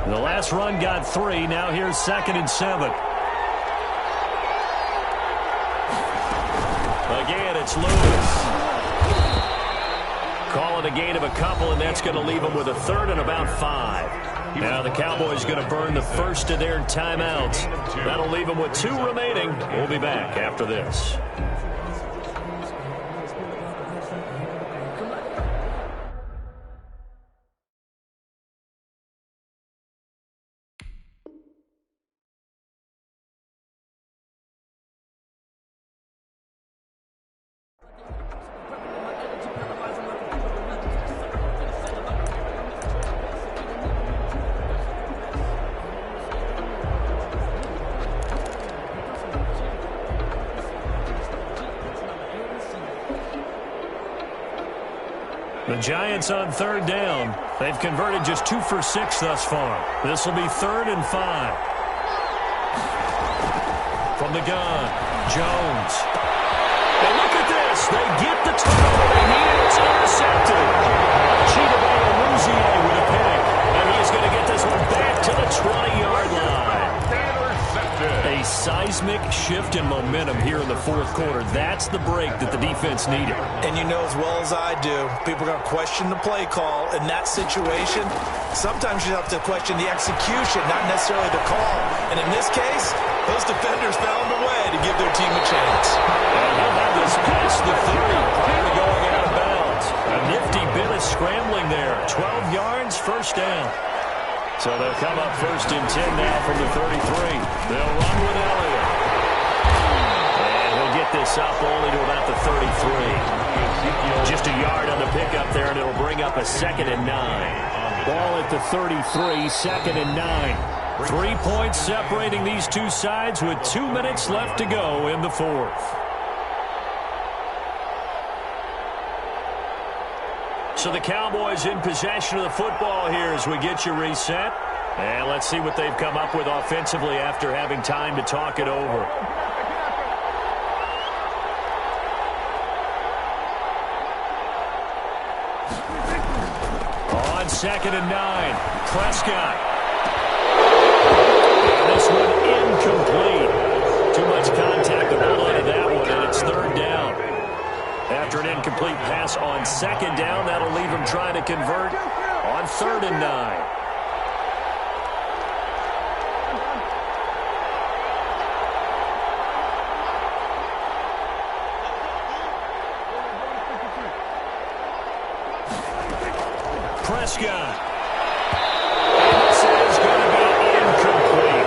The last run got 3. Now here's 2nd and 7. Again, it's Lewis. Calling a gain of a couple, and that's going to leave them with a 3rd and about 5. Now the Cowboys going to burn the first of their timeouts. That'll leave them with 2 remaining. We'll be back after this. The Giants on 3rd down. They've converted just 2 for 6 thus far. This will be 3rd and 5. From the gun, Jones. And look at this. They get the turnover they need. It's intercepted. Chidobe with a pick. And he's going to get this one back to the 20-yard line. A seismic shift in momentum here in the 4th quarter. That's the break that the defense needed. And you know as well as I do, people are going to question the play call in that situation. Sometimes you have to question the execution, not necessarily the call. And in this case, those defenders found a way to give their team a chance. And he'll have this past the 30 prior to going out of bounds. A nifty bit of scrambling there. 12 yards, 1st down. So they'll come up 1st and 10 now from the 33. They'll run with Elliott. And he'll get this up only to about the 33. Just a yard on the pickup there, and it'll bring up a 2nd and 9. Ball at the 33, 2nd and 9. 3 points separating these two sides with 2 minutes left to go in the 4th. So the Cowboys in possession of the football here as we get you reset. And let's see what they've come up with offensively after having time to talk it over. On 2nd and 9, Prescott. And this one incomplete. Too much contact to hold on to that one, and it's 3rd down. After an incomplete pass on 2nd down, that'll leave him trying to convert on 3rd and 9. Prescott. This is going to be incomplete.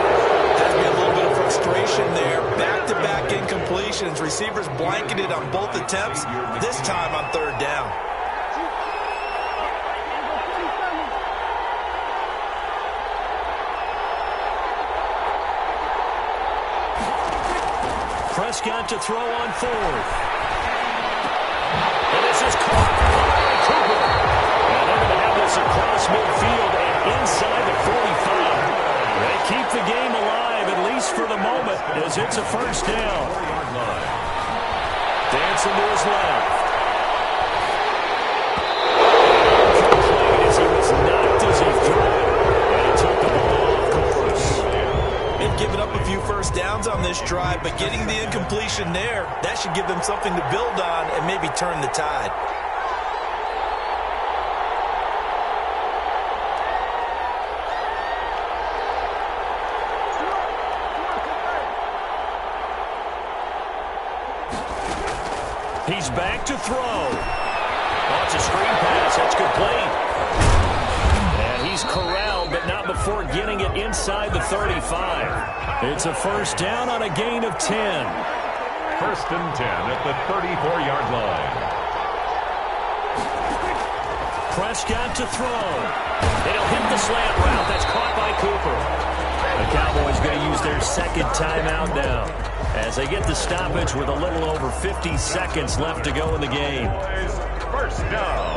Has been a little bit of frustration there. Back-to-back incompletions. Receivers blanketed on both attempts, this time on 3rd down. Prescott to throw on 4th. And this is caught by Cooper. And they're going to have this across midfield and inside the 45. They keep the game alive, at least for the moment, as it's a 1st down. Dancing to his left. Complete as he was knocked as he threw it. And he took the ball off course. They've given up a few 1st downs on this drive, but getting the incompletion there, that should give them something to build on and maybe turn the tide. He's back to throw. Oh, it's a screen pass. That's complete. And he's corralled, but not before getting it inside the 35. It's a 1st down on a gain of 10. 1st and 10 at the 34-yard line. Prescott to throw. It'll hit the slant route. That's caught by Cooper. The Cowboys going to use their 2nd timeout now, as they get the stoppage with a little over 50 seconds left to go in the game. 1st down.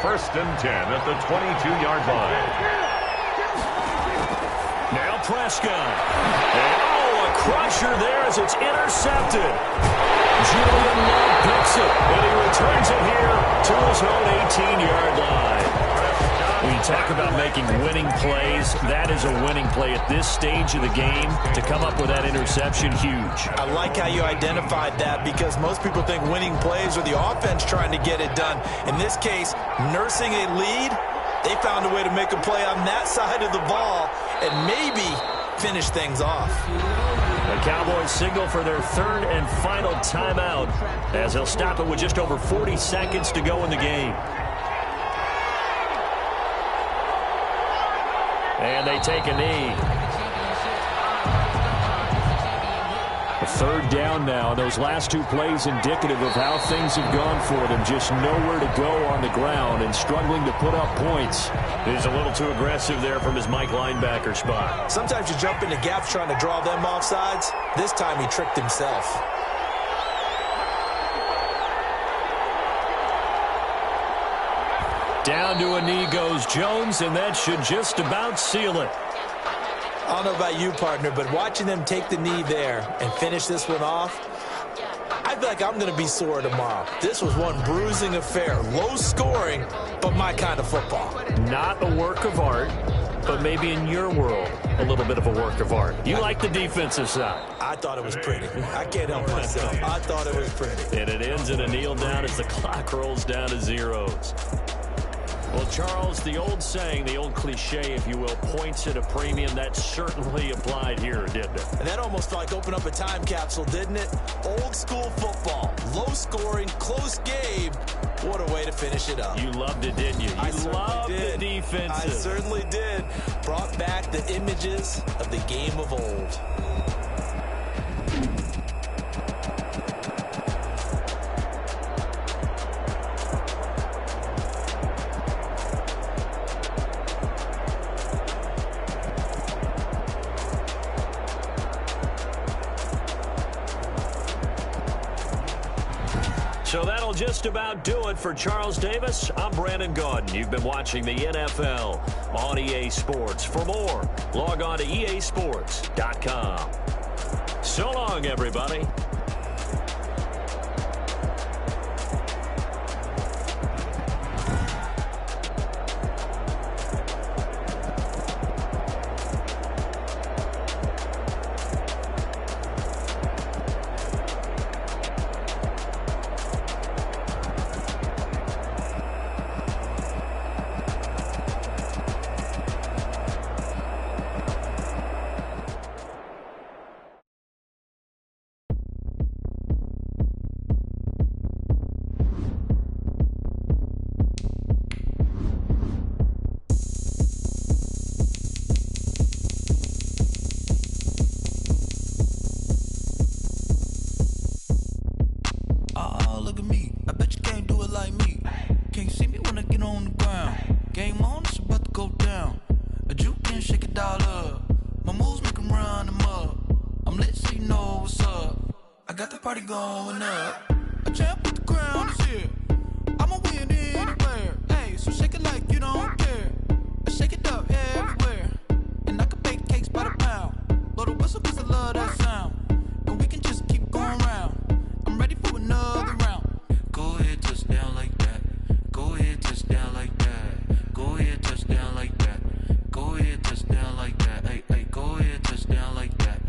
1st and 10 at the 22-yard line. Now Prescott. And a crusher there as it's intercepted. Julian Love picks it, and he returns it here to his own 18-yard line. When you talk about making winning plays, that is a winning play at this stage of the game. To come up with that interception, huge. I like how you identified that because most people think winning plays are the offense trying to get it done. In this case, nursing a lead, they found a way to make a play on that side of the ball and maybe finish things off. The Cowboys signal for their third and final timeout as they'll stop it with just over 40 seconds to go in the game. And they take a knee. A third down now. Those last two plays indicative of how things have gone for them. Just nowhere to go on the ground and struggling to put up points. He's a little too aggressive there from his Mike linebacker spot. Sometimes you jump into gaps trying to draw them off sides. This time he tricked himself. Down to a knee goes Jones, and that should just about seal it. I don't know about you, partner, but watching them take the knee there and finish this one off, I feel like I'm going to be sore tomorrow. This was one bruising affair. Low scoring, but my kind of football. Not a work of art, but maybe in your world, a little bit of a work of art. You like the defensive side. I thought it was pretty. I can't help myself. I thought it was pretty. And it ends in a kneel down as the clock rolls down to zeros. Well, Charles, the old saying, the old cliche, if you will, points at a premium, that certainly applied here, didn't it? And that almost like opened up a time capsule, didn't it? Old school football, low scoring, close game. What a way to finish it up. You loved it, didn't you? You loved the defenses. I certainly did. Brought back the images of the game of old. So that'll just about do it for Charles Davis. I'm Brandon Gaudin. You've been watching the NFL on EA Sports. For more, log on to easports.com. So long, everybody. Going up, a champ with the crown is here. I'ma win anywhere. Hey, so shake it like you don't care. I shake it up everywhere, and I can bake cakes by the pound. Blow the whistle 'cause I love that sound, and we can just keep going round. I'm ready for another round. Go ahead, touchdown like that. Go ahead, touchdown like that. Go ahead, touchdown like that. Go ahead, touchdown like that. Hey, hey, go ahead, touchdown like that.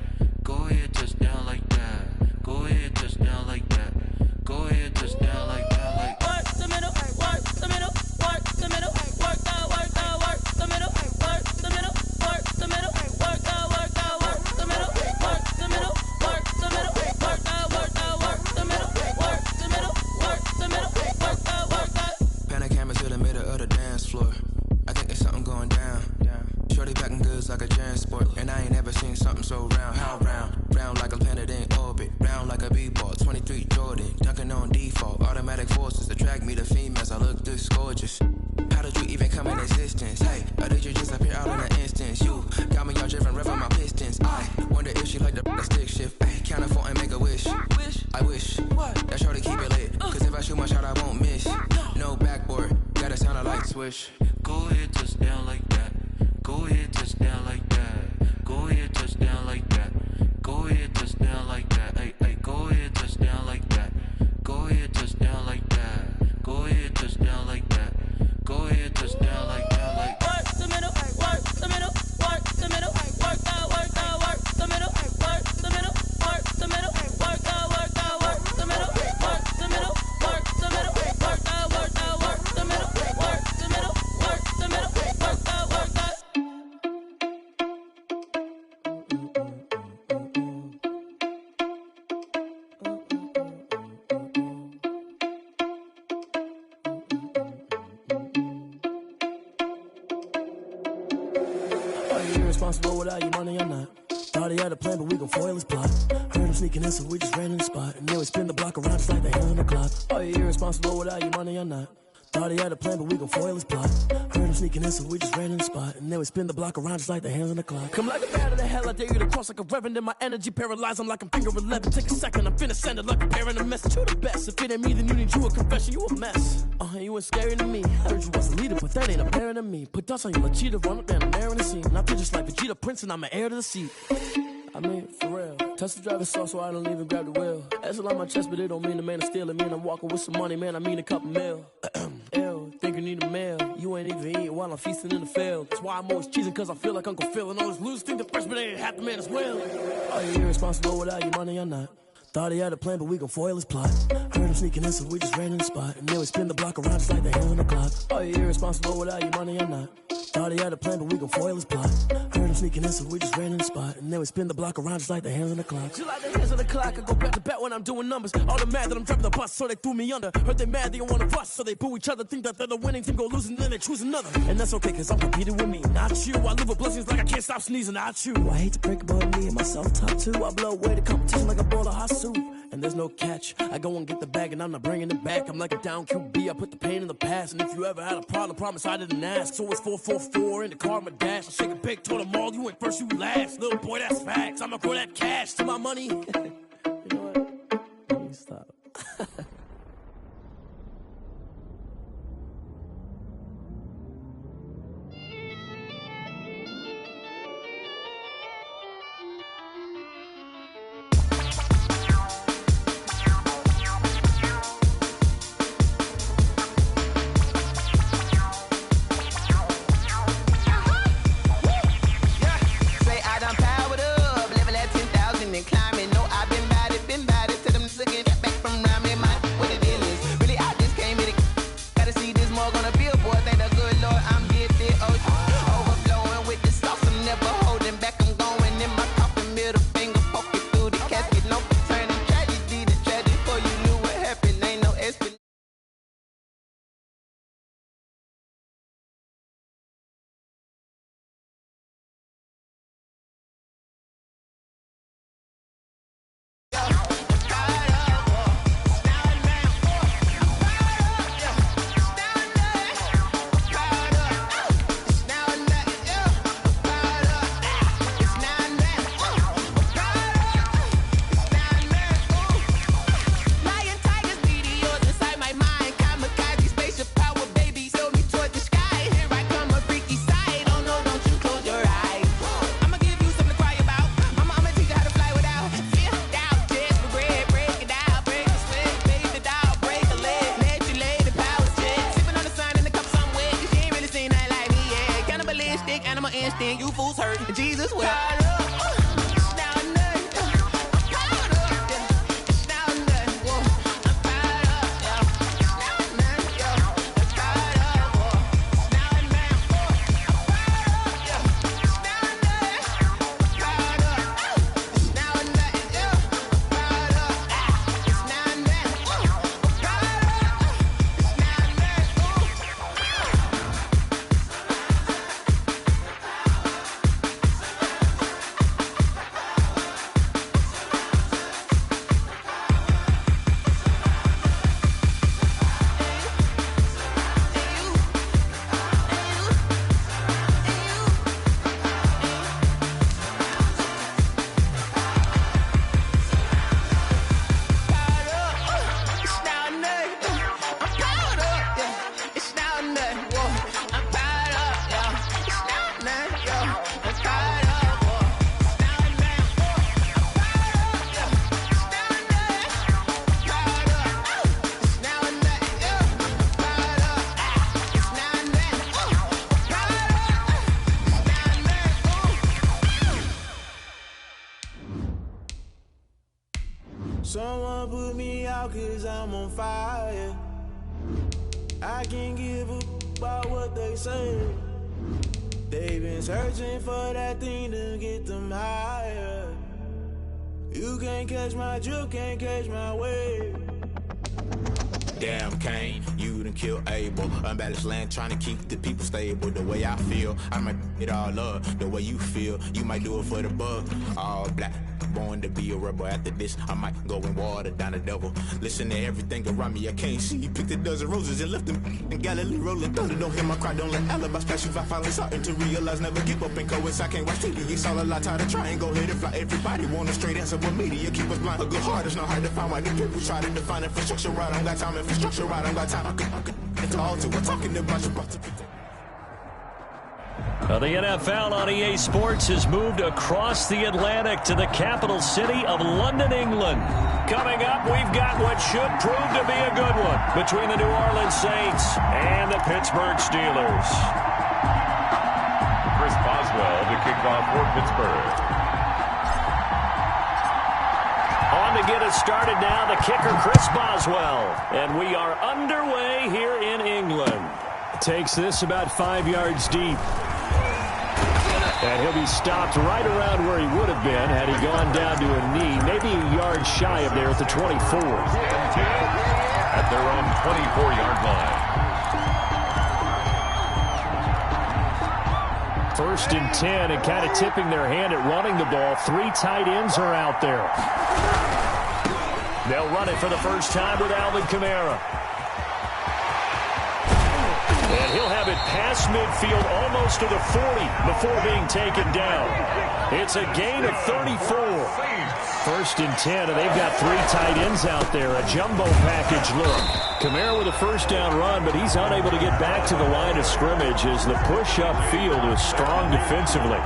Go ahead, touchdown like that. Go ahead, touchdown like that. Go ahead, touchdown like that. Like work the middle, work the middle, work the middle, work the middle, work the middle, work the middle, work the middle, work the middle, work the middle, work the middle, work the middle, work the middle, work the. Panic hammer to the middle of the dance floor. I think there's something going down. Shorty packing goods like a transport, and I ain't never seen something so round. How round? Round like a planet in orbit, round like a b-ball. 23 Jordan, dunking on default. Automatic forces attract me to females. I look this gorgeous. How did you even come in existence? Hey, or did you just appear out in an instance? You got me all driven, revving my pistons. I wonder if she like the stick shift. Ay, count a four and make a wish. I wish that shorty keep it lit, 'cause if I shoot my shot, I won't miss. No backboard, gotta sound a light switch. Go ahead, touchdown like that. Go ahead, touchdown like that. Go ahead, touchdown like that. Go ahead, touchdown like that. Hey, hey, go ahead, touchdown like that. Go ahead, touchdown like that. Go ahead, touchdown like that. Go ahead, touchdown like that. Like you irresponsible without your money or not? Thought he had a plan, but we gon' foil his plot. Heard him sneaking in, so we just ran in the spot. And then we spin the block around just like the hands on the clock. Are you irresponsible without your money or not? Thought he had a plan, but we gon' foil his plot. Heard him sneaking in, so we just ran in the spot. And then we spin the block around just like the hands on the clock. Come like a bat of the hell, I dare you to cross like a reverend. And my energy paralyzed, I'm like I'm finger 11. Take a second, I'm finna send it like a parent a message. You the best, if it ain't me, then you need you a confession. You a mess, you ain't scary to me. Heard you was a leader, but that ain't apparent to me. Put dust on you like cheetah, run up down the mayor in the scene. And I feel just like Vegeta Prince, and I'm an heir to the seat. I mean, for real. Touch the driver's sauce so I don't even grab the wheel. That's on my chest, but it don't mean the man is stealing. Mean I'm walking with some money, man, I mean a couple mil. Ew, think you need a meal. You ain't even eating while I'm feasting in the field. That's why I'm always cheesing, cause I feel like Uncle Phil. And all those losers think the freshman ain't half the man as well. Are you irresponsible without your money or not? Thought he had a plan, but we gon' foil his plot. Heard him sneaking in, so we just ran in the spot. And then we spin the block around just like the hands on the clock. Are you irresponsible without your money or not? Thought he had a plan, but we gon' foil his plot. Heard him sneaking in, so we just ran in the spot. And then we spin the block around just like the hands on the clock. Just like the hands on the clock, I go back to back when I'm doing numbers. All the mad that I'm driving the bus, so they threw me under. Heard they mad, they don't wanna bust, so they boo each other. Think that they're the winning team, go losing, then they choose another. And that's okay, cause I'm competing with me, not you. I live with blessings like I can't stop sneezing, not you. I hate to break about me and my self-talk too. I blow away the competition like a bowl of hot soup. And there's no catch. I go and get the bag and I'm not bringing it back. I'm like a down QB, I put the pain in the past. And if you ever had a problem, promise I didn't ask. So it's 444 in the car, my dash. I shake a big, told them all, you ain't first, you last. Little boy, that's facts. I'ma throw that cash to my money. You know what? Let me stop. Someone put me out cause I'm on fire. I can't give a about what they say. They've been searching for that thing to get them higher. You can't catch my drift, can't catch my wave. Damn Kane, you done kill Abel. Unbalanced land, trying to keep the people stable. The way I feel, I might it all up. The way you feel, you might do it for the bug. All black, born to be a rebel. After this, I might go and water down the devil. Listen to everything around me, I can't see. Picked a dozen roses and left them in Galilee rolling thunder. Don't hear my cry, don't let alibis pass you. I finally starting to realize, never give up and coincide. I can't watch TV, it's all a lot. Tired of trying, go ahead and fly. Everybody want a straight answer with media. Keep us blind, a good heart is not hard to find. Why the people try to define infrastructure right? I don't got time, infrastructure right? I don't got time. I could it's all to. We're talking about you. The NFL on EA Sports has moved across the Atlantic to the capital city of London, England. Coming up, we've got what should prove to be a good one between the New Orleans Saints and the Pittsburgh Steelers. Chris Boswell to kick off for Pittsburgh. On to get us started now, the kicker, Chris Boswell. And we are underway here in England. Takes this about 5 yards deep. And he'll be stopped right around where he would have been had he gone down to a knee, maybe a yard shy of there at the 24. At their own 24-yard line. First and 10, and kind of tipping their hand at running the ball. 3 tight ends are out there. They'll run it for the first time with Alvin Kamara. And he'll have it past midfield almost to the 40 before being taken down. It's a gain of 34. First and 10, and they've got 3 tight ends out there. A jumbo package look. Kamara with a first down run, but he's unable to get back to the line of scrimmage as the push-up field was strong defensively.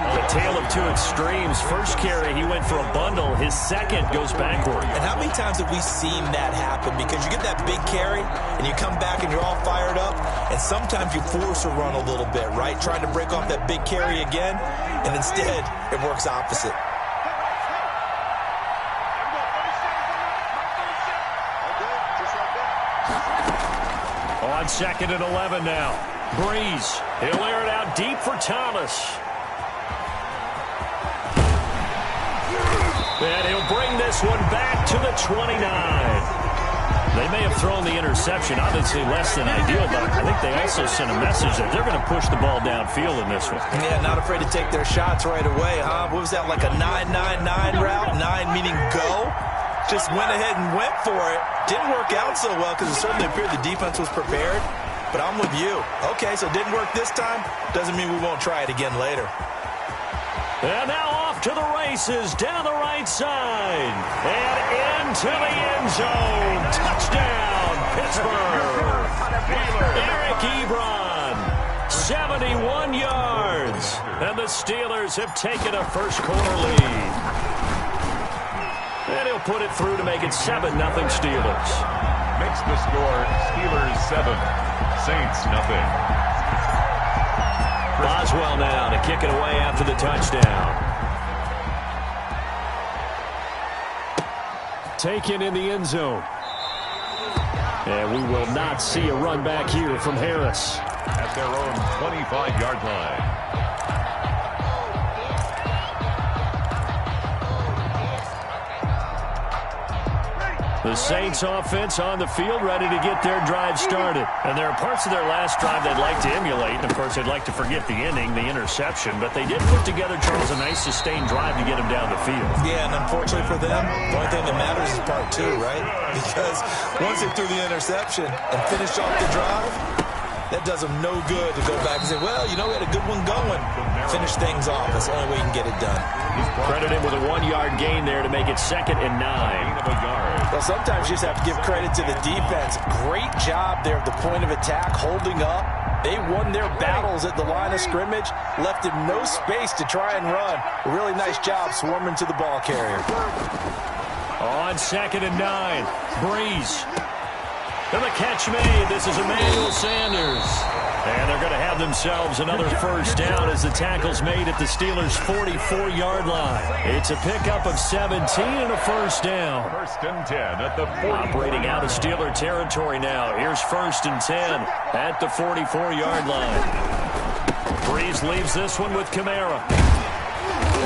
The tale of two extremes. First carry, he went for a bundle. His second goes backward. And how many times have we seen that happen? Because you get that big carry, and you come back and you're all fired up, and sometimes you force a run a little bit, right? Trying to break off that big carry again, and instead it works opposite. On 2nd and 11 now. Breeze. He'll air it out deep for Thomas. And he'll bring this one back to the 29. They may have thrown the interception, obviously less than ideal, but I think they also sent a message that they're going to push the ball downfield in this one. Yeah, not afraid to take their shots right away, huh? What was that, like a 9-9-9 route? 9 meaning go? Just went ahead and went for it. Didn't work out so well because it certainly appeared the defense was prepared. But I'm with you. Okay, so it didn't work this time. Doesn't mean we won't try it again later. And now off to the races, down the right side, and into the end zone. Touchdown, Pittsburgh. Eric Ebron, 71 yards. And the Steelers have taken a first-quarter lead. And he'll put it through to make it 7-0 Steelers. Makes the score Steelers 7, Saints nothing. Boswell now to kick it away after the touchdown. Taken in the end zone. And we will not see a run back here from Harris. At their own 25-yard line. The Saints offense on the field, ready to get their drive started. And there are parts of their last drive they'd like to emulate. And, of course, they'd like to forget the ending, the interception. But they did put together, Charles, a nice sustained drive to get them down the field. Yeah, and unfortunately for them, the only thing that matters is part 2, right? Because once they threw the interception and finished off the drive, that does them no good to go back and say, well, you know, we had a good one going. Finish things off. That's the only way you can get it done. Credited with a 1-yard gain there to make it 2nd and 9. Well, sometimes you just have to give credit to the defense. Great job there at the point of attack, holding up. They won their battles at the line of scrimmage, left him no space to try and run. A really nice job swarming to the ball carrier. On 2nd and 9, Breeze. And the catch made. This is Emmanuel Sanders. And they're going to have themselves another first down as the tackle's made at the Steelers' 44-yard line. It's a pickup of 17 and a first down. 1st and 10 at the 44. Operating out of Steeler territory now. Here's 1st and 10 at the 44-yard line. Breeze leaves this one with Kamara.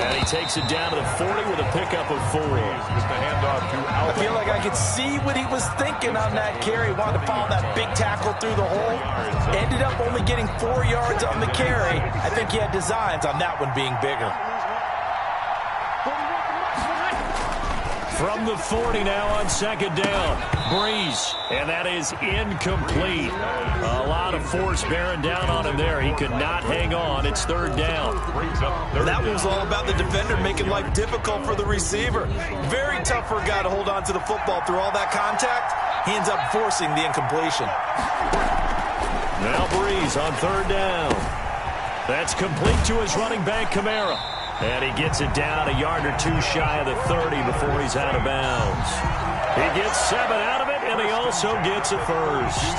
And he takes it down to the 40 with a pickup of 4. With the handoff to I feel like I could see what he was thinking on that carry. He wanted to follow that big tackle through the hole. Ended up only getting 4 yards on the carry. I think he had designs on that one being bigger. From the 40 now on second down. Breeze, and that is incomplete. A lot of force bearing down on him there. He could not hang on. It's third down. That was all about the defender making life difficult for the receiver. Very tough for a guy to hold on to the football through all that contact. He ends up forcing the incompletion. Now Breeze on third down. That's complete to his running back, Kamara. And he gets it down a yard or 2 shy of the 30 before he's out of bounds. He gets 7 out of it, and he also gets a first.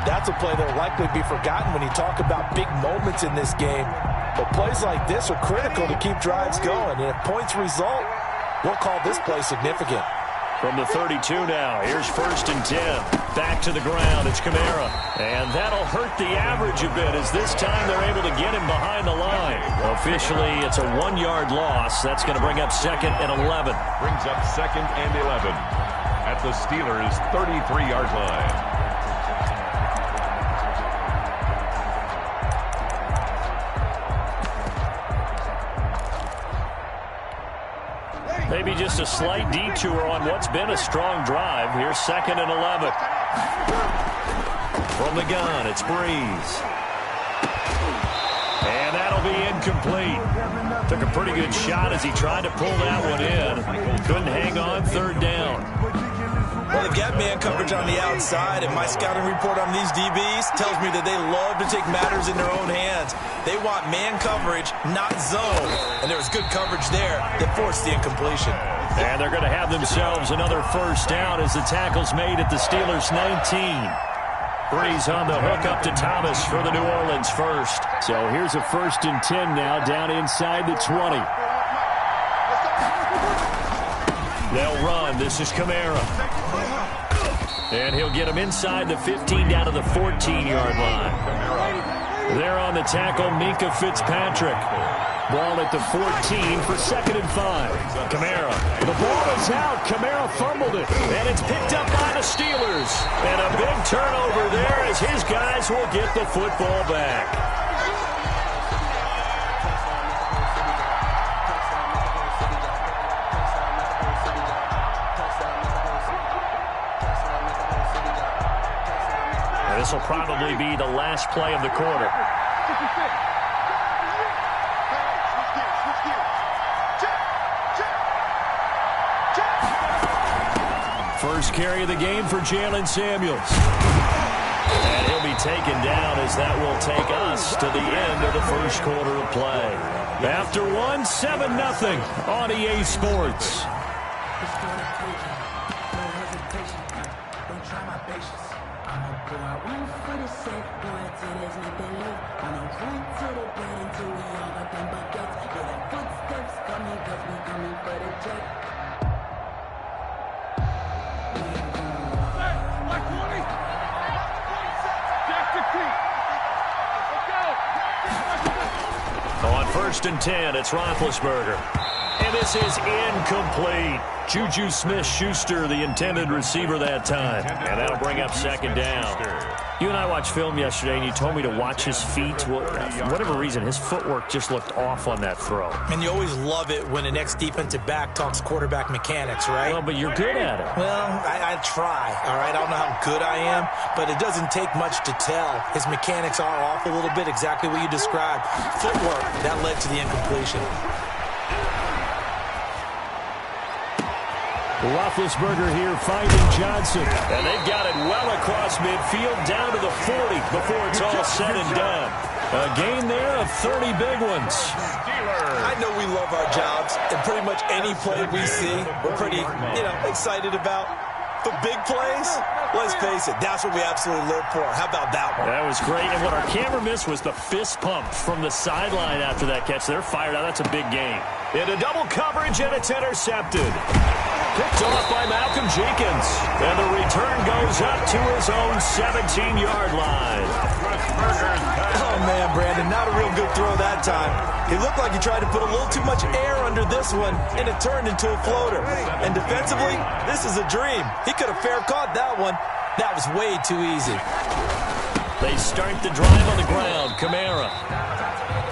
That's a play that will likely be forgotten when you talk about big moments in this game. But plays like this are critical to keep drives going. And if points result, we'll call this play significant. From the 32 now, here's first and 10. Back to the ground, it's Kamara. And that'll hurt the average a bit as this time they're able to get him behind the line. Officially, it's a 1-yard loss. That's going to bring up second and 11. Brings up second and 11 at the Steelers' 33-yard line. Maybe just a slight detour on what's been a strong drive. Here's second and 11. From the gun, it's Breeze. And that'll be incomplete. Took a pretty good shot as he tried to pull that one in. Couldn't hang on, third down. Well, they've got man coverage on the outside, and my scouting report on these DBs tells me that they love to take matters in their own hands. They want man coverage, not zone. And there was good coverage there that forced the incompletion. And they're going to have themselves another first down as the tackle's made at the Steelers' 19. Breeze on the hook up to Thomas for the New Orleans first. So here's a first and 10 now down inside the 20. They'll run. This is Kamara. And he'll get him inside the 15 down to the 14-yard line. There on the tackle, Minka Fitzpatrick. Ball at the 14 for second and 5. Kamara. The ball is out. Kamara fumbled it. And it's picked up by the Steelers. And a big turnover there as his guys will get the football back. This will probably be the last play of the quarter. First carry of the game for Jalen Samuels. And he'll be taken down as that will take us to the end of the first quarter of play. After one, 7-0 on EA Sports. On first and 10, it's Roethlisberger. And this is incomplete. Juju Smith-Schuster, the intended receiver that time. And that'll bring up second down. You and I watched film yesterday, and you told me to watch his feet. Well, for whatever reason, his footwork just looked off on that throw. And you always love it when an ex-defensive back talks quarterback mechanics, right? Well, but you're good at it. Well, I try, all right? I don't know how good I am, but it doesn't take much to tell. His mechanics are off a little bit, exactly what you described. Footwork, that led to the incompletion. Roethlisberger here finding Johnson. And they've got it well across midfield down to the 40 before it's all said and done. A gain there of 30 big ones. I know we love our jobs, and pretty much any play we see, we're pretty, excited about. But big plays, let's face it, that's what we absolutely live for. How about that one? That was great. And what our camera missed was the fist pump from the sideline after that catch. They're fired out. That's a big gain. Into double coverage, and it's intercepted. Picked off by Malcolm Jenkins. And the return goes up to his own 17-yard line. Oh, man, Brandon, not a real good throw that time. He looked like he tried to put a little too much air under this one, and it turned into a floater. And defensively, this is a dream. He could have fair caught that one. That was way too easy. They start the drive on the ground. Kamara.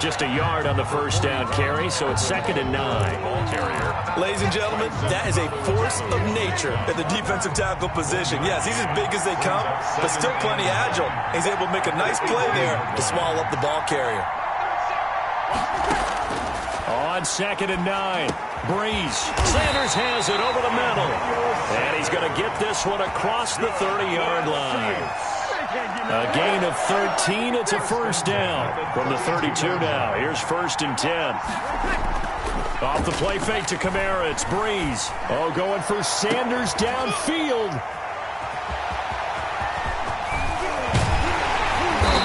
Just a yard on the first down carry, so it's 2nd and 9. Ladies and gentlemen, that is a force of nature at the defensive tackle position. Yes, he's as big as they come, but still plenty agile. He's able to make a nice play there to swallow up the ball carrier. On 2nd and 9, Breeze. Sanders has it over the middle. And he's going to get this one across the 30-yard line. A gain of 13. It's a first down from the 32 now. Here's 1st and 10. Off the play fake to Kamara. It's Breeze. Oh, going for Sanders downfield.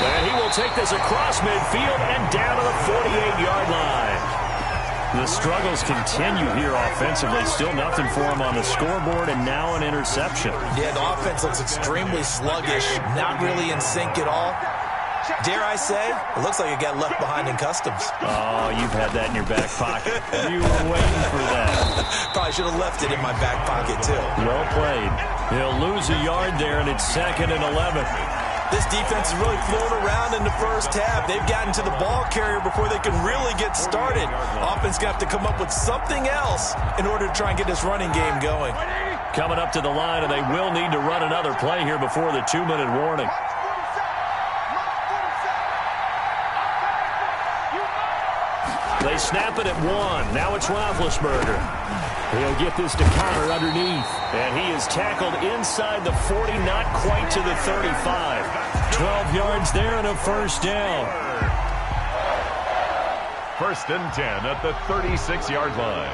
And he will take this across midfield and down to the 48-yard line. The struggles continue here offensively. Still nothing for him on the scoreboard, and now an interception. Yeah, the offense looks extremely sluggish, not really in sync at all. Dare I say, it looks like it got left behind in customs. Oh, you've had that in your back pocket. You were waiting for that. Probably should have left it in my back pocket, too. Well played. He'll lose a yard there, and it's 2nd and 11. This defense is really flown around in the first half. They've gotten to the ball carrier before they can really get started. Offense got to come up with something else in order to try and get this running game going. Coming up to the line, and they will need to run another play here before the 2-minute warning. They snap it at 1. Now it's Roethlisberger. He'll get this to Connor underneath. And he is tackled inside the 40, not quite to the 35. 12 yards there and a first down. 1st and 10 at the 36-yard line.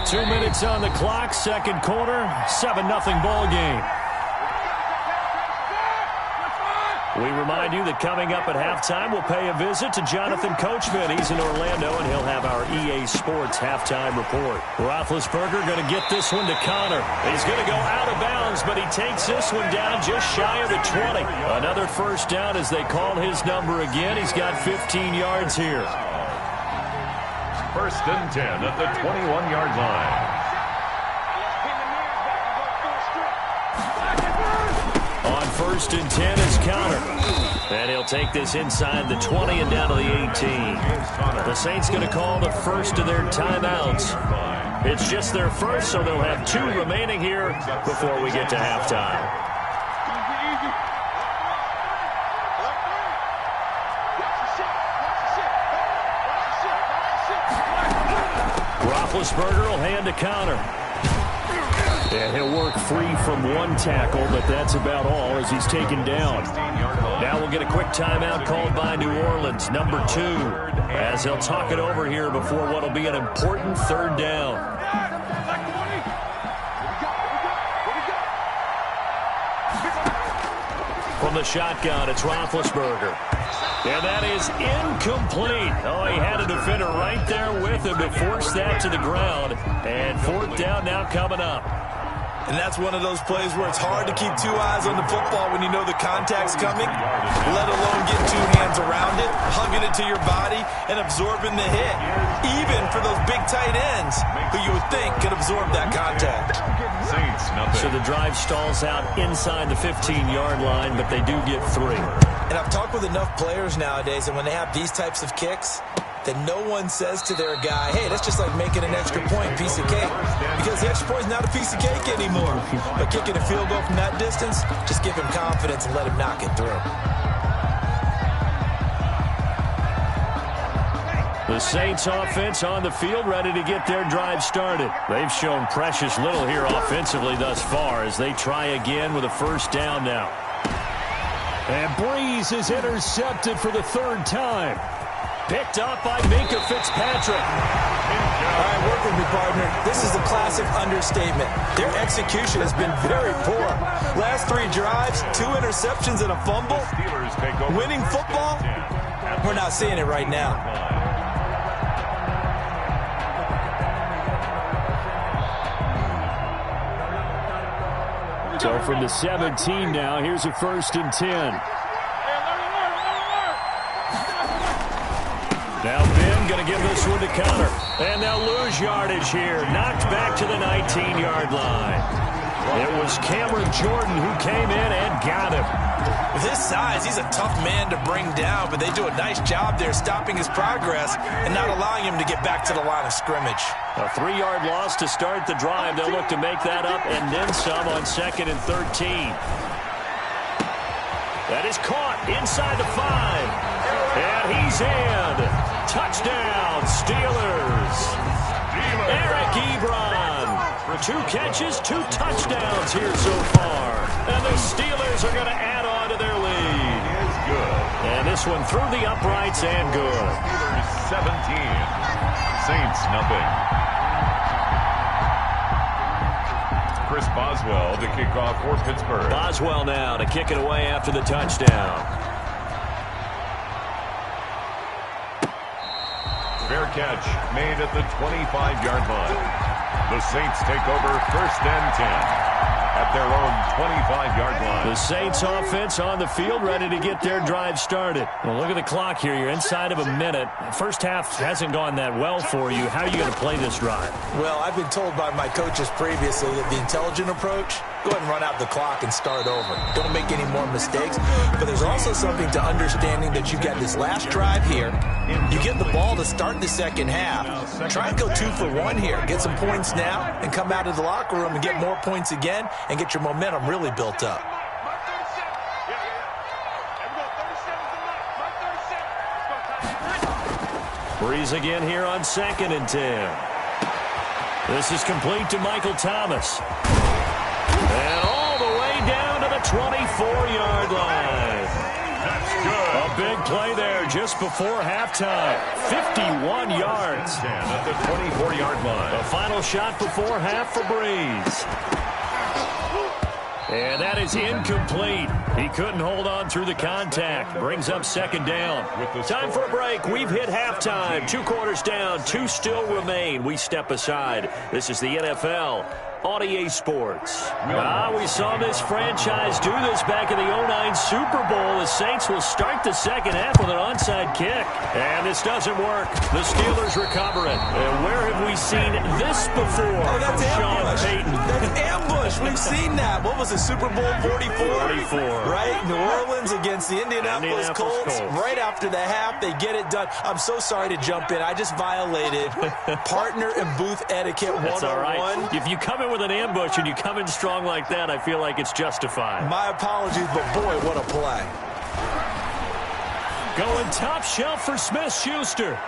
Two minutes on the clock, second quarter, 7-0 ball game. We remind you that coming up at halftime, we'll pay a visit to Jonathan Coachman. He's in Orlando, and he'll have our EA Sports halftime report. Roethlisberger going to get this one to Connor. He's going to go out of bounds, but he takes this one down just shy of the 20. Another first down as they call his number again. He's got 15 yards here. 1st and 10 at the 21-yard line. On 1st and 10 is Connor. And he'll take this inside the 20 and down to the 18. The Saints going to call the first of their timeouts. It's just their first, so they'll have 2 remaining here before we get to halftime. Roethlisberger will hand to Connor. And he'll work free from one tackle, but that's about all as he's taken down. Now we'll get a quick timeout called by New Orleans, number 2, as they'll talk it over here before what will be an important third down. From the shotgun, it's Roethlisberger. And that is incomplete. Oh, he had a defender right there with him to force that to the ground. And 4th down now coming up. And that's one of those plays where it's hard to keep 2 eyes on the football when you know the contact's coming, let alone get 2 hands around it, hugging it to your body, and absorbing the hit, even for those big tight ends who you would think could absorb that contact. So the drive stalls out inside the 15-yard line, but they do get 3. And I've talked with enough players nowadays, and when they have these types of kicks, that no one says to their guy, hey, that's just like making an extra point, piece of cake. Because the extra point is not a piece of cake anymore. But kicking a field goal from that distance, just give him confidence and let him knock it through. The Saints offense on the field, ready to get their drive started. They've shown precious little here offensively thus far as they try again with a first down now. And Breeze is intercepted for the 3rd time. Picked up by Minkah Fitzpatrick. All right, work with me, partner. This is a classic understatement. Their execution has been very poor. Last 3 drives, 2 interceptions and a fumble. Winning football? We're not seeing it right now. So from the 17 now, here's a 1st and 10. Now Ben going to give this one to counter. And they'll lose yardage here. Knocked back to the 19-yard line. It was Cameron Jordan who came in and got him. With his size, he's a tough man to bring down, but they do a nice job there stopping his progress and not allowing him to get back to the line of scrimmage. A 3-yard loss to start the drive. They'll look to make that up and then some on 2nd and 13. That is caught inside the 5. And he's in. Touchdown, Steelers. Eric Ebron for 2 catches, 2 touchdowns here so far. And the Steelers are going to add on to their lead. Is good. And this one through the uprights and good. Steelers 17. Saints nothing. Chris Boswell to kick off for Pittsburgh. Boswell now to kick it away after the touchdown. Fair catch made at the 25-yard line. The Saints take over 1st and 10 at their own 25-yard line. The Saints offense on the field ready to get their drive started. Well, look at the clock here. You're inside of a minute. First half hasn't gone that well for you. How are you going to play this drive? Well, I've been told by my coaches previously that the intelligent approach, go ahead and run out the clock and start over. Don't make any more mistakes. But there's also something to understanding that you've got this last drive here. You get the ball to start the second half. Try and go 2 for 1 here. Get some points now and come out of the locker room and get more points again and get your momentum really built up. Breeze again here on 2nd and 10. This is complete to Michael Thomas. And all the way down to the 24-yard line. That's good. A big play there just before halftime. 51 yards. At the 24-yard line. The final shot before half for Breeze. And that is incomplete. He couldn't hold on through the contact. Brings up 2nd down. Time for a break. We've hit halftime. 2 quarters down. 2 still remain. We step aside. This is the NFL on EA Sports. We saw this franchise do this back in the 2009 Super Bowl. The Saints will start the second half with an onside kick. And this doesn't work. The Steelers recover it. And where have we seen this before? Oh, that's Sean ambush. Payton. That's ambush. We've seen that. What was it, Super Bowl 44? 44. Right? New Orleans against the Indianapolis Colts. Right after the half, they get it done. I'm so sorry to jump in. I just violated partner and booth etiquette 101. That's all right. If you come in with an ambush and you come in strong like that, I feel like it's justified. My apologies, but boy, what a play. Going top shelf for Smith-Schuster.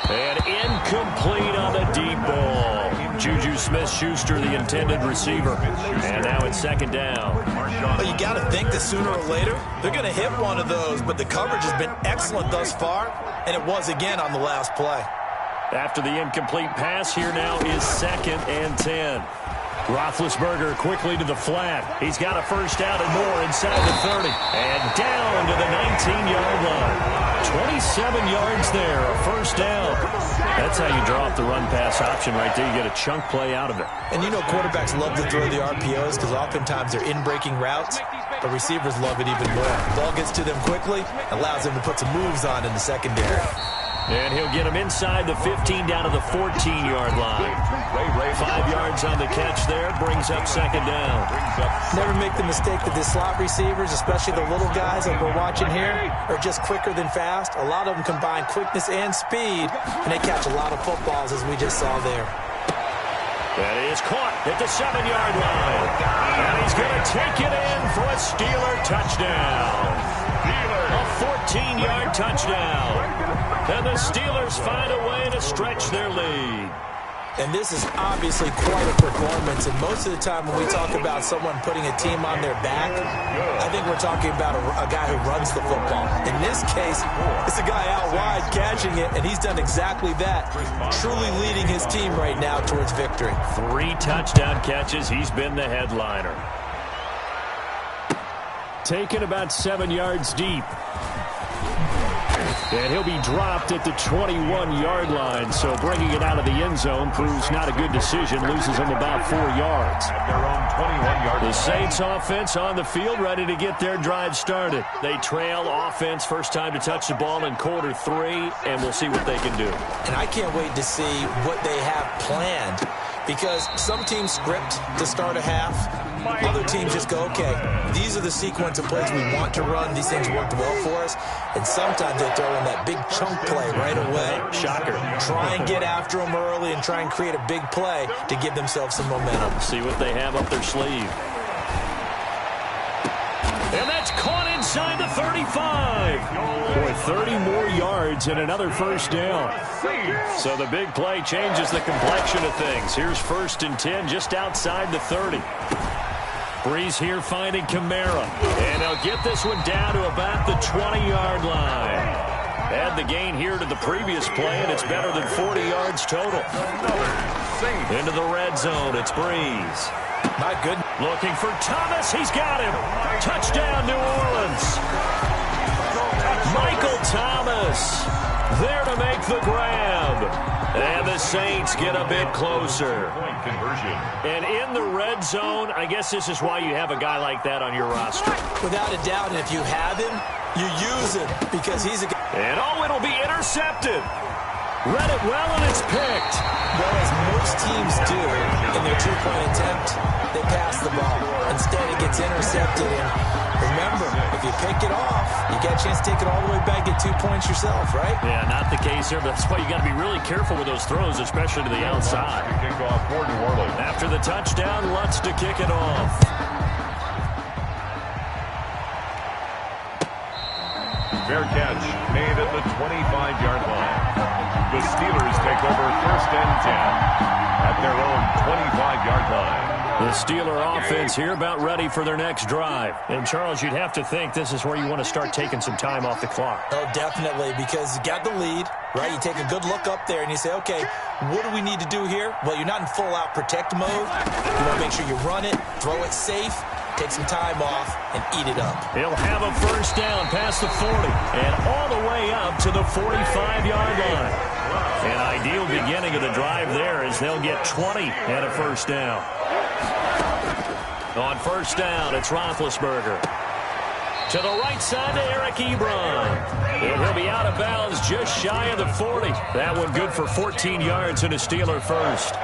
And incomplete on the deep ball. Juju Smith-Schuster, the intended receiver. And now it's 2nd down. Well, you got to think that sooner or later, they're going to hit one of those, but the coverage has been excellent thus far, and it was again on the last play. After the incomplete pass, here now is 2nd and 10. Roethlisberger quickly to the flat. He's got a first down and more inside the 30. And down to the 19-yard line. 27 yards there, a first down. That's how you draw up the run-pass option right there. You get a chunk play out of it. And you know quarterbacks love to throw the RPOs because oftentimes they're in-breaking routes, but receivers love it even more. The ball gets to them quickly, allows them to put some moves on in the secondary. And he'll get him inside the 15 down to the 14-yard line. 5 yards on the catch there, brings up 2nd down. Never make the mistake that the slot receivers, especially the little guys like we're watching here, are just quicker than fast. A lot of them combine quickness and speed, and they catch a lot of footballs as we just saw there. That is caught at the 7-yard line. And he's going to take it in for a Steeler touchdown. A 14-yard touchdown. And the Steelers find a way to stretch their lead. And this is obviously quite a performance. And most of the time when we talk about someone putting a team on their back, I think we're talking about a guy who runs the football. In this case, it's a guy out wide catching it, and he's done exactly that, truly leading his team right now towards victory. 3 touchdown catches. He's been the headliner. Taken about 7 yards deep. And he'll be dropped at the 21-yard line. So bringing it out of the end zone proves not a good decision. Loses him about 4 yards. At their own 21-yard line. The Saints offense on the field, ready to get their drive started. They trail offense, first time to touch the ball in quarter 3, and we'll see what they can do. And I can't wait to see what they have planned, because some teams script to start a half. Other teams just go, okay, these are the sequence of plays we want to run. These things worked well for us. And sometimes they throw in that big chunk play right away. Shocker. Try and get after them early and try and create a big play to give themselves some momentum. See what they have up their sleeve. And that's caught inside the 35. Boy, 30 more yards and another first down. So the big play changes the complexion of things. Here's 1st and 10 just outside the 30. Breeze here finding Kamara. And they'll get this one down to about the 20-yard line. Add the gain here to the previous play, and it's better than 40 yards total. Into the red zone, it's Breeze. My goodness. Looking for Thomas. He's got him. Touchdown, New Orleans. Michael Thomas there to make the grab. And the Saints get a bit closer. Point conversion. And in the red zone, I guess this is why you have a guy like that on your roster. Without a doubt, and if you have him, you use him, because he's a guy. And it'll be intercepted. Read it well, and it's picked. Well, as most teams do in their two-point attempt, they pass the ball. Instead, it gets intercepted. And remember, if you pick it off, you get a chance to take it all the way back, get 2 points yourself, right? Yeah, not the case here, but that's why you got to be really careful with those throws, especially to the outside. Kickoff for New Orleans. After the touchdown, Lutz to kick it off. Fair catch made at the 25-yard line. The Steelers take over 1st and 10 at their own 25-yard line. The Steeler offense here about ready for their next drive. And, Charles, you'd have to think this is where you want to start taking some time off the clock. Oh, definitely, because you got the lead, right? You take a good look up there and you say, okay, what do we need to do here? Well, you're not in full-out protect mode. You want to make sure you run it, throw it safe, take some time off, and eat it up. He'll have a first down past the 40 and all the way up to the 45-yard line. An ideal beginning of the drive there as they'll get 20 and a first down. On first down, it's Roethlisberger. To the right side to Eric Ebron. And he'll be out of bounds just shy of the 40. That one good for 14 yards and a Steeler first.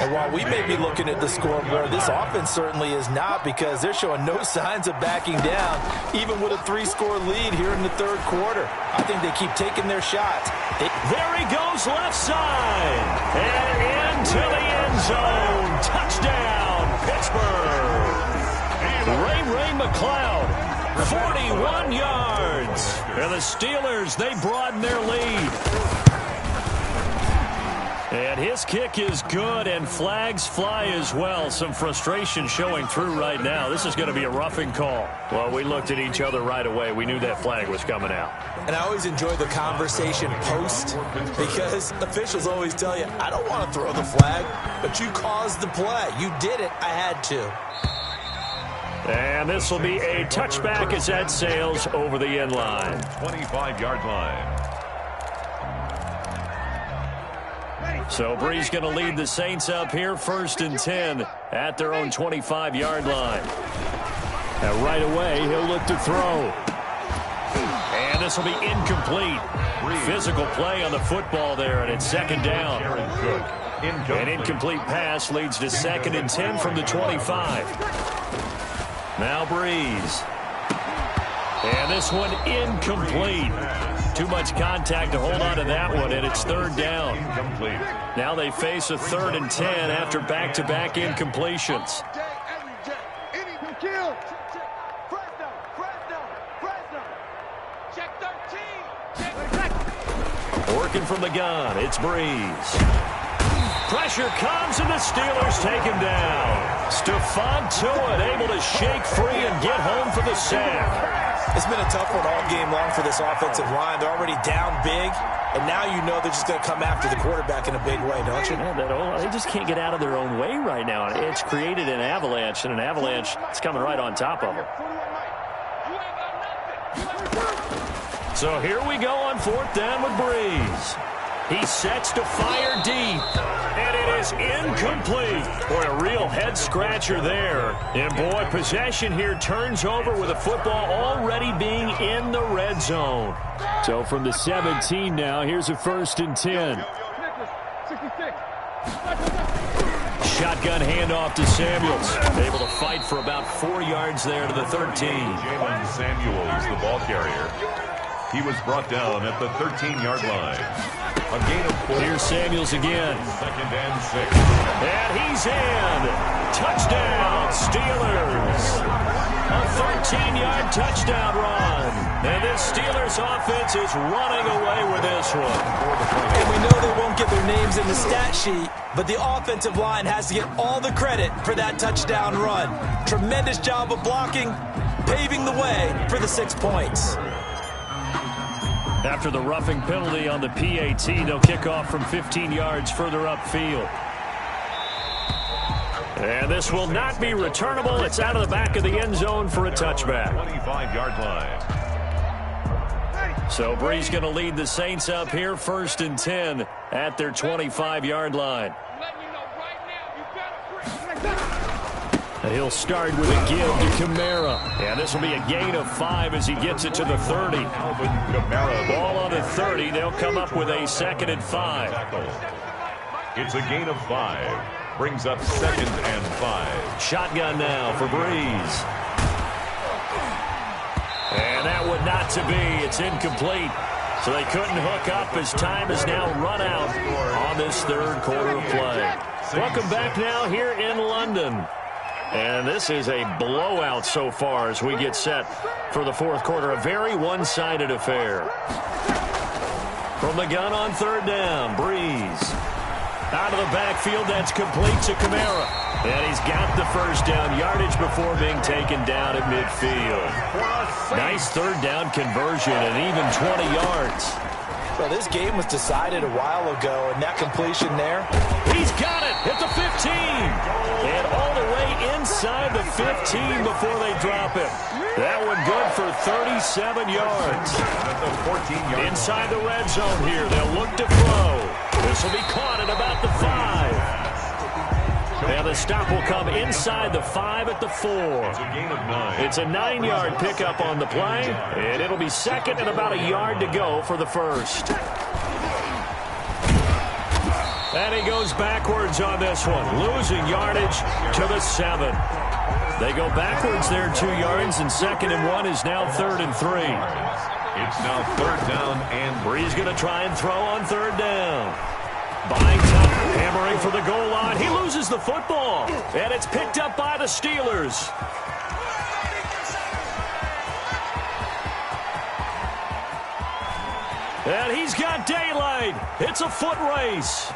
And while we may be looking at the scoreboard, this offense certainly is not, because they're showing no signs of backing down, even with a 3-score lead here in the third quarter. I think they keep taking their shots. There he goes left side. And into the end zone. Touchdown, Pittsburgh. Ray McLeod, 41 yards. And the Steelers, they broaden their lead. And his kick is good, and flags fly as well. Some frustration showing through right now. This is going to be a roughing call. Well, we looked at each other right away. We knew that flag was coming out. And I always enjoy the conversation post, because officials always tell you, I don't want to throw the flag, but you caused the play. You did it. I had to. And this will be a touchback as that sails over the end line. 25-yard line. So Breeze going to lead the Saints up here, 1st and 10 at their own 25-yard line. And right away, he'll look to throw. And this will be incomplete. Physical play on the football there, and it's 2nd down. An incomplete pass leads to 2nd and 10 from the 25. Now Breeze. And this one incomplete. Too much contact to hold on to that one, and it's 3rd down. Incomplete. Now they face a 3rd and 10 after back-to-back incompletions. Working from the gun, it's Breeze. Pressure comes, and the Steelers take him down. Stephon Tuitt able to shake free and get home for the sack. It's been a tough one all game long for this offensive line. They're already down big, and now you know they're just going to come after the quarterback in a big way, don't you? Yeah, they just can't get out of their own way right now. It's created an avalanche, and an avalanche is coming right on top of them. So here we go on 4th down with Breeze. He sets to fire deep, and it is incomplete. Boy, a real head-scratcher there. And, boy, possession here turns over with the football already being in the red zone. So from the 17 now, here's a 1st and 10. Shotgun handoff to Samuels. Able to fight for about 4 yards there to the 13. Jalen Samuels, the ball carrier. He was brought down at the 13-yard line. A gain of 4. Here's Samuels again. 2nd and 6. And he's in. Touchdown, Steelers. A 13-yard touchdown run. And this Steelers offense is running away with this one. And we know they won't get their names in the stat sheet, but the offensive line has to get all the credit for that touchdown run. Tremendous job of blocking, paving the way for the 6 points. After the roughing penalty on the PAT, they'll kick off from 15 yards further upfield. And this will not be returnable. It's out of the back of the end zone for a touchback. 25-yard line. So Breeze going to lead the Saints up here, 1st and 10 at their 25-yard line. He'll start with a give to Kamara. And this will be a gain of 5 as he gets it to the 30. Alvin Kamara. Ball on the 30. They'll come up with a 2nd and 5. It's a gain of 5. Brings up 2nd and 5. Shotgun now for Breeze. And that would not to be. It's incomplete. So they couldn't hook up as time is now run out on this 3rd quarter of play. Welcome back now here in London. And this is a blowout so far as we get set for the 4th quarter. A very one-sided affair. From the gun on 3rd down, Breeze. Out of the backfield, that's complete to Kamara. And he's got the 1st down yardage before being taken down at midfield. Nice 3rd down conversion and even 20 yards. Well, this game was decided a while ago, and that completion there. He's got it at the 15. And all the way inside the 15 before they drop it. That one good for 37 yards. Inside the red zone here, they'll look to throw. This will be caught at about the 5. And the stop will come inside the 5 at the 4. It's a 9-yard pickup on the play, and it'll be 2nd and about a yard to go for the 1st. And he goes backwards on this one, losing yardage to the 7. They go backwards there 2 yards, and 2nd and 1 is now 3rd and 3. It's now 3rd down, and Breeze going to try and throw on 3rd down. Buying time, hammering for the goal line. He loses the football, and it's picked up by the Steelers. And he's got daylight. It's a foot race.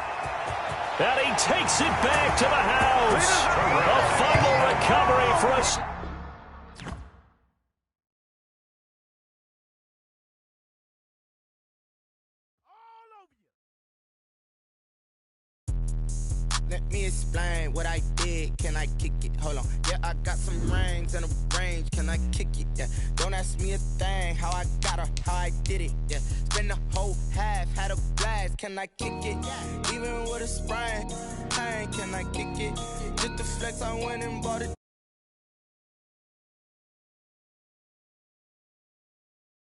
And he takes it back to the house. A fumble recovery for us. Let me explain what I did. Can I kick it? Hold on. Yeah, I got some rings and a range. Can I kick it? Yeah. Don't ask me a thing. How I got her, how I did it. Yeah. Spend the whole half, had a blast. Can I kick it? Even with a sprain. Hey, can I kick it? Just the flex, I went and bought it.